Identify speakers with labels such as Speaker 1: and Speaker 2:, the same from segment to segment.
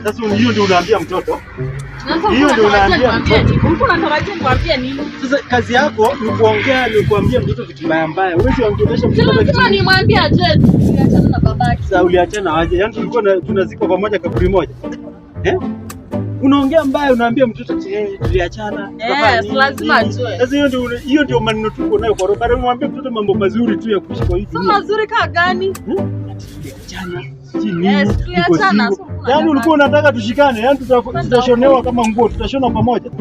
Speaker 1: Sasa hiyo ndio unaambia mtoto. Hiyo ndio unaambia mtoto.
Speaker 2: Mtu anatarajia kuambia nini?
Speaker 1: Sasa kazi yako ni kuongea, ni kuambia mtoto vitu mbaya mbaya. Wewe unaongelesha mtoto
Speaker 2: kitu. Sasa nimwambie aje, uliachana na babake.
Speaker 1: Sasa uliachana aje? Yaani tulikuwa tunazikwa pamoja kaburi moja. Unaongea mbaya, unaambia mtoto tuliachana.
Speaker 2: Lazima ajue.
Speaker 1: Sasa hiyo ndio maneno tuko nayo kwa roho. Mwambie mtoto mambo mazuri tu ya kuishi kwa hii dunia.
Speaker 2: Sasa mazuri kaa gani?
Speaker 1: Tuliachana. Yaani ulikuwa unataka tushikane, yaani tutashonewa kama nguo, tutashona pamoja.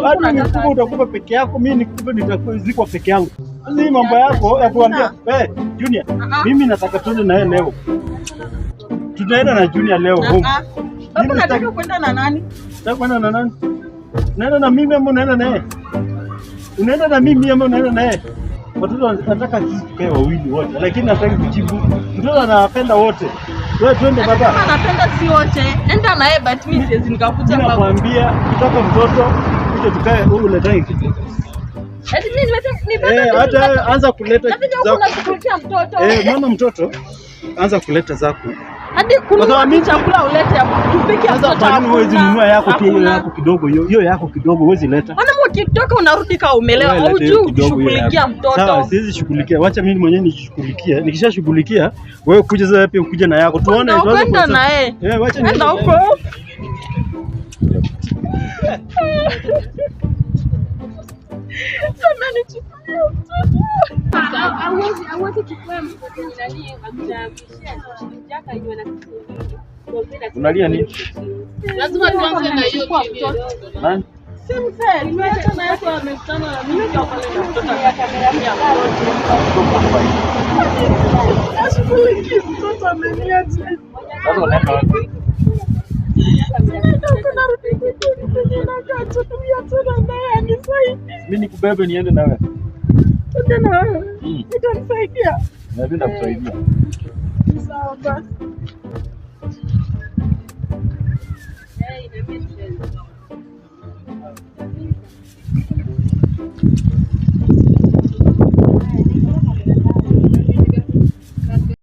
Speaker 1: Hadi nikufa utakufa peke yako, mimi nikufa nitazikwa peke yangu. Sasa hii mambo yako ya kuambia, Junior, mimi nataka tuende na yeye leo. Tunaenda na Junior leo home.
Speaker 2: Hapo nataka kwenda na nani?
Speaker 1: Nataka kwenda na nani? Unaenda na mimi ama unaenda na yeye? Unaenda na mimi ama unaenda na yeye? Watoto wanataka sisi tukae wawili wote, lakini nataka kujibu. Mtoto anapenda wote. Wewe twende baba.
Speaker 2: Kama anapenda si wote, enda na yeye but mimi siwezi nikakuja baba.
Speaker 1: Nakwambia kutoka mtoto kuja tukae wewe unataka kitu.
Speaker 2: Eti mimi nimepata
Speaker 1: hata anza kuleta
Speaker 2: zako. Unashughulikia mtoto.
Speaker 1: Mama mtoto anza kuleta zako.
Speaker 2: Hadi kununua chakula ulete hapo. Tupike hapo mtoto.
Speaker 1: Sasa huwezi nunua yako pia, yako kidogo, hiyo yako kidogo huwezi leta.
Speaker 2: Mbona ukitoka unarudi kama umelewa au juu kushughulikia mtoto?
Speaker 1: Sawa, siwezi shughulikia. Wacha mimi mwenyewe nijishughulikie. Nikishashughulikia wewe kuja sasa pia ukuje na yako. Tuone
Speaker 2: kwenda na yeye.
Speaker 1: Wacha
Speaker 2: nenda huko. Jamani chukua mtoto.
Speaker 3: Hawezi chukua mtoto nani amjamshia shijaka hiyo na
Speaker 1: unalia nini?
Speaker 3: Lazima tuanze na hiyo mtoto.
Speaker 1: Nani?
Speaker 2: Simse, nimeacha na yako amekutana na mimi kwa pale na mtoto ya kamera ya mtoto. Ashughulikie mtoto ameniacha.
Speaker 1: Sasa unaenda wapi? Mimi nikubebe niende na wewe.
Speaker 2: Twende na wewe. Nitanisaidia.
Speaker 1: Napenda kusaidia.
Speaker 2: Sawa basi.